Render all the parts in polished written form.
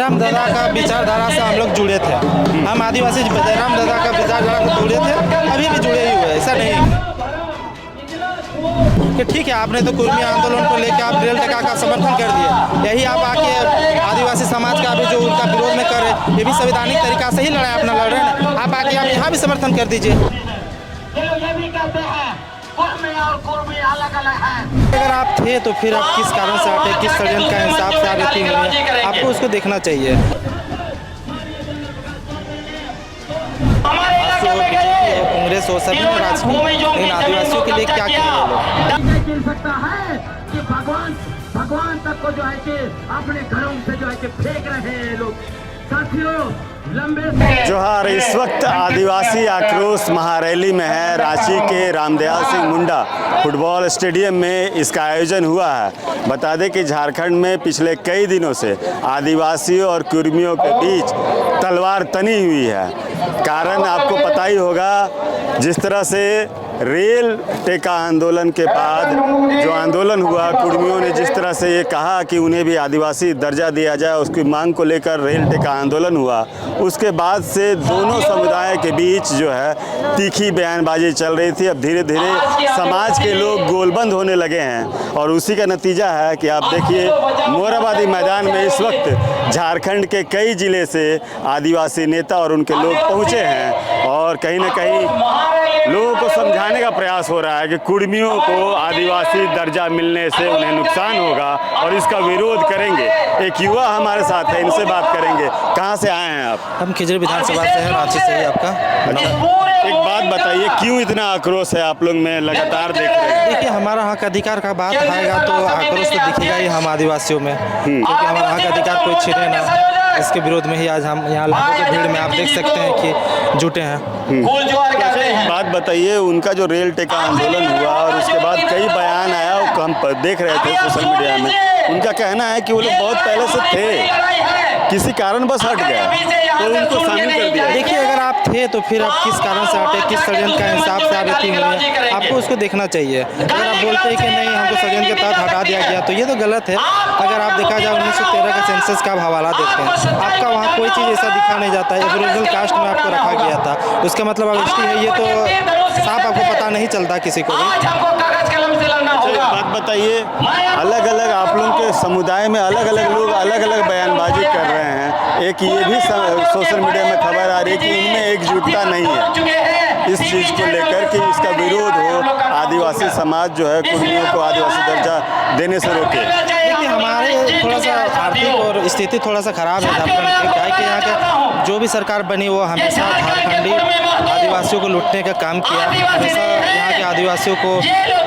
जयराम दादा का विचारधारा से हम लोग जुड़े थे। हम आदिवासी जयराम दादा का विचारधारा से जुड़े थे, अभी भी जुड़े ही हुए। ऐसा नहीं कि ठीक है आपने तो कुर्मी आंदोलन को लेकर आप रेल टेका का समर्थन कर दिए, यही आप आके आदिवासी समाज का भी जो उनका विरोध में कर रहे, ये भी संवैधानिक तरीका से ही लड़ाई अपना लड़ रहे हैं। आप आके आप यहाँ भी समर्थन कर दीजिए। अगर आप थे तो फिर आप किस कारण से हटे, किस षड्यंत्र का हिसाब से आप इतनी हुई, आपको उसको देखना चाहिए। कांग्रेस हो सभी राजनीति, लेकिन आदिवासियों के लिए क्या किया है लोग? सकता है कि भगवान तक को जो है कि अपने घरों से जो है कि फेंक रहे हैं लोग। साथियों जोहार, इस वक्त आदिवासी आक्रोश महारैली में है। रांची के रामदयाल सिंह मुंडा फुटबॉल स्टेडियम में इसका आयोजन हुआ है। बता दें कि झारखंड में पिछले कई दिनों से आदिवासियों और कुर्मियों के बीच तलवार तनी हुई है। कारण आपको पता ही होगा, जिस तरह से रेल टेका आंदोलन के बाद जो आंदोलन हुआ, कुर्मियों ने जिस तरह से ये कहा कि उन्हें भी आदिवासी दर्जा दिया जाए, उसकी मांग को लेकर रेल टेका आंदोलन हुआ। उसके बाद से दोनों समुदाय के बीच जो है तीखी बयानबाजी चल रही थी। अब धीरे धीरे समाज के लोग गोलबंद होने लगे हैं और उसी का नतीजा है कि आप देखिए मोरहाबादी मैदान में इस वक्त झारखंड के कई ज़िले से आदिवासी नेता और उनके लोग पहुँचे हैं और कहीं ना कहीं लोगों को समझाने का प्रयास हो रहा है कि कुर्मियों को आदिवासी दर्जा मिलने से उन्हें नुकसान होगा और इसका विरोध करेंगे। एक युवा हमारे साथ है, इनसे बात करेंगे। कहाँ से आए हैं आप? हम खिजरी विधानसभा से हैं, रांची से ही। आपका एक बात बताइए, क्यों इतना आक्रोश है आप लोग में लगातार देख रहे हैं? देखिए, हमारा हक अधिकार का बात आएगा तो आक्रोश तो दिखेगा ही हम आदिवासियों में, क्योंकि हमारा हक अधिकार कोई छीने ना, इसके विरोध में ही आज हम यहाँ लोगों की भीड़ में आप देख सकते हैं कि जुटे हैं। बात बताइए, उनका जो रेल टेका आंदोलन हुआ और उसके बाद कई बयान आया, वो हम देख रहे थे सोशल मीडिया में। उनका कहना है कि वो लोग बहुत पहले से थे, किसी कारणवश हट गया तो उनको शामिल कर दिया। देखिए, अगर आप थे तो फिर आप किस कारण से हटे, किस षड्यंत्र का हिसाब से आप इतनी हुई, आपको उसको देखना चाहिए। अगर आप बोलते हैं कि नहीं हमको षड्यंत्र के तहत हटा दिया गया, तो ये तो गलत है। अगर आप देखा जाए 1913 का सेंसस का हवाला देखते हैं, आपका वहाँ कोई चीज़ ऐसा दिखा नहीं जाता है। ओरिजिनल कास्ट में आपको रखा गया था, उसका मतलब अवेस्टी है, ये तो साफ आपको पता नहीं चलता किसी को भी। बात बताइए, अलग अलग आप लोगों के समुदाय में अलग अलग लोग अलग अलग बयानबाजी कर रहे हैं। एक ये भी सोशल मीडिया में खबर आ रही है कि इनमें एकजुटता नहीं है इस चीज़ को लेकर कि इसका विरोध हो, आदिवासी समाज जो है कुर्मियों को आदिवासी दर्जा देने से रोके। देखिए, हमारे थोड़ा सा आर्थिक और स्थिति थोड़ा सा खराब है झारखंड की। क्या है कि यहाँ के जो भी सरकार बनी वो हमेशा झारखंडी आदिवासियों को लूटने का काम किया। हमेशा यहाँ के आदिवासियों को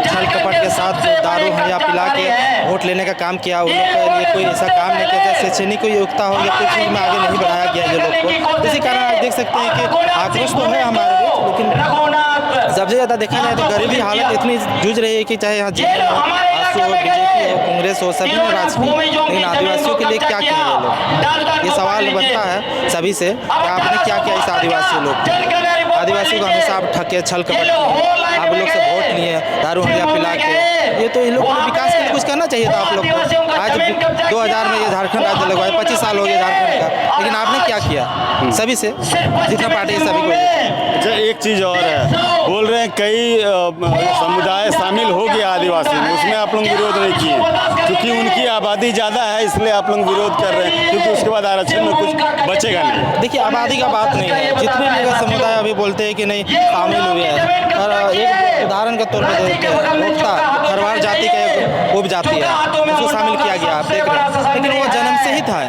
छल कपट के साथ दारू हड़िया पिला के वोट लेने का काम किया। उन लोग के लिए कोई ऐसा काम नहीं किया, जैसे शैक्षणिक कोई योग्यता हो या कोई चीज़ में आगे नहीं बढ़ाया गया ये लोग को। इसी कारण आप देख सकते हैं कि आक्रोश तो है हमारे बीच, लेकिन सबसे ज़्यादा देखा जाए तो गरीबी हालत इतनी जूझ रही है कि चाहे यहाँ बीजेपी हो, कांग्रेस हो, सभी में राजनीति, लेकिन आदिवासियों के लिए क्या किया ये लोग? ये सवाल बनता है सभी से कि आपने क्या किया इस आदिवासी लोग? आदिवासी को हमेशा आप ठके, छल कपट, आप लोग से वोट लिए, दारू हड़िया पिला के। ये तो इन लोगों को विकास के लिए कुछ करना चाहिए था आप लोग को। आज 2000 में ये झारखंड राज्य लगवाए, 25 साल हो गए झारखंड का, लेकिन आपने क्या किया सभी से? जितना पार्टी है सभी को। अच्छा, एक चीज़ और है, बोल रहे हैं कई समुदाय शामिल हो गया आदिवासी में, उसमें आप लोग विरोध नहीं किए क्योंकि उनकी आबादी ज़्यादा है, इसलिए आप लोग विरोध कर रहे हैं, क्योंकि उसके बाद आरक्षण में कुछ बचेगा नहीं। देखिए, आबादी का बात नहीं है, जितने भी अगर समुदाय अभी बोलते हैं कि नहीं शामिल हुए हैं, और एक उदाहरण के तौर पर देते हैं, वोक्ता खरवार जाति का एक उप जाति है, उसको शामिल किया गया, आप देख रहे हैं, लेकिन वो जन्म से ही था,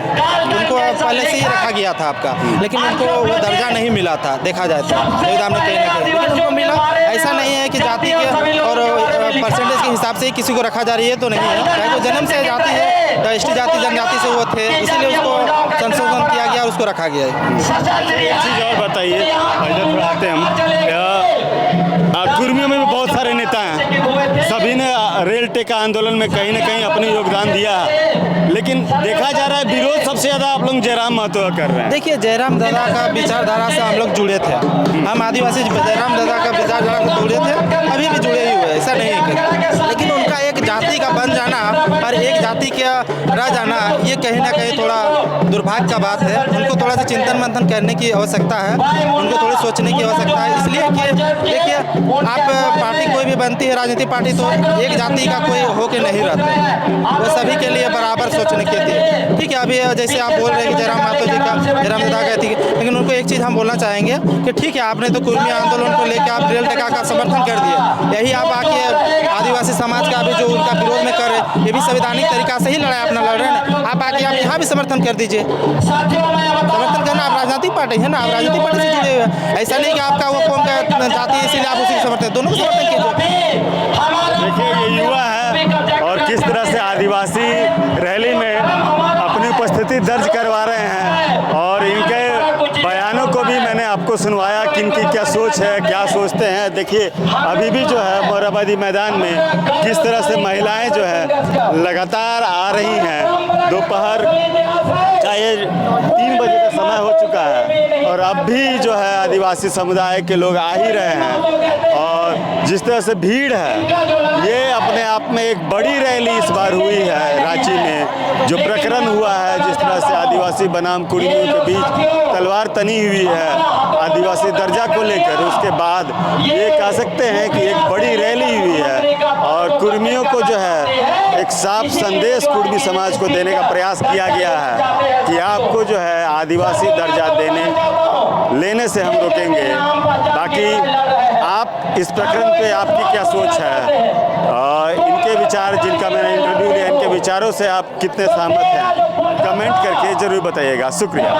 उनको पहले से ही रखा गया था आपका, लेकिन उनको वो दर्जा नहीं मिला था। देखा जाए तो संविधान में कहीं ना कहीं, लेकिन उनको मिला। ऐसा नहीं है कि जाति के और परसेंटेज के हिसाब से ही किसी को रखा जा रही है, तो नहीं है। चाहे वो जन्म से जाति है, एसटी जाति जनजाति से वो थे, इसीलिए उसको संशोधन किया गया, उसको रखा गया है। एक चीज़ और बताइए, इधर थोड़ा आते हैं हम। कुर्मियों में भी बहुत सारे नेता हैं, सभी ने रेल टेका आंदोलन में कहीं ना कहीं अपनी योगदान दिया है, लेकिन देखा जा रहा है विरोध सबसे ज़्यादा आप लोग जयराम महतो कर रहे हैं। देखिए, जयराम दादा का विचारधारा से हम लोग जुड़े थे। हम आदिवासी जयराम दादा का विचारधारा से जुड़े थे, अभी भी जुड़े ही हुए। ऐसा नहीं है, लेकिन उनका का एक जाति का बन जाना और एक जाति का रह जाना, ये कहीं ना कहीं थोड़ा दुर्भाग्य का बात है। उनको थोड़ा सा चिंतन मंथन करने की आवश्यकता है, उनको थोड़ी सोचने की आवश्यकता है। इसलिए कि देखिए, आप पार्टी कोई भी बनती है, राजनीतिक पार्टी, तो एक जाति का कोई हो के नहीं रहता, वो सभी के लिए बराबर सोचने की थी। ठीक है, अभी जैसे आप बोल रहे हैं कि जयराम मातो जी का, जयराम दादा गए थी, लेकिन उनको एक चीज़ हम बोलना चाहेंगे कि ठीक है, आपने तो कुर्मी आंदोलन को लेकर आप रेल टेका का समर्थन कर दिए, यही आप आके आदिवासी समाज का भी जो उनका विरोध में कर रहे, ये भी संवैधानिक तरीका से ही लड़ाई अपना लड़ रहे हैं। आप आके आप यहाँ भी समर्थन कर दीजिए। समर्थन करना, आप राजनीतिक पार्टी है ना, आप राजनीतिक पार्टी से जुड़े हुए हैं। ऐसा नहीं कि आपका वो कौन का जाति है इसीलिए आप उसी समर्थन, दोनों को समर्थन कीजिए। देखिए, ये युवा है और किस तरह से आदिवासी रैली में अपनी उपस्थिति दर्ज करवा रहे हैं, और इनके बयानों को भी मैंने आपको सुनवाया कि इनकी क्या सोच है, क्या सोचते हैं। देखिए, अभी भी जो है मोरहाबादी मैदान में किस तरह से महिलाएं जो है लगातार आ रही हैं। दोपहर का ये 3 बजे का समय हो चुका है और अब भी जो है आदिवासी समुदाय के लोग आ ही रहे हैं, और जिस तरह से भीड़ है, ये अपने आप में एक बड़ी रैली इस बार हुई है। रांची में जो प्रकरण हुआ है, जिस तरह से आदिवासी बनाम कुर्मियों के बीच तलवार तनी हुई है आदिवासी दर्जा को लेकर, उसके बाद ये कह सकते हैं कि एक बड़ी रैली हुई है और कुर्मियों को जो है एक साफ संदेश कुर्मी समाज को देने का प्रयास किया गया है कि आपको जो है आदिवासी दर्जा लेने से हम रोकेंगे। बाकी आप इस प्रकरण पे आपकी क्या सोच है? इनके विचार, जिनका मैंने इंटरव्यू लिया, इनके विचारों से आप कितने सहमत हैं, कमेंट करके ज़रूर बताइएगा। शुक्रिया।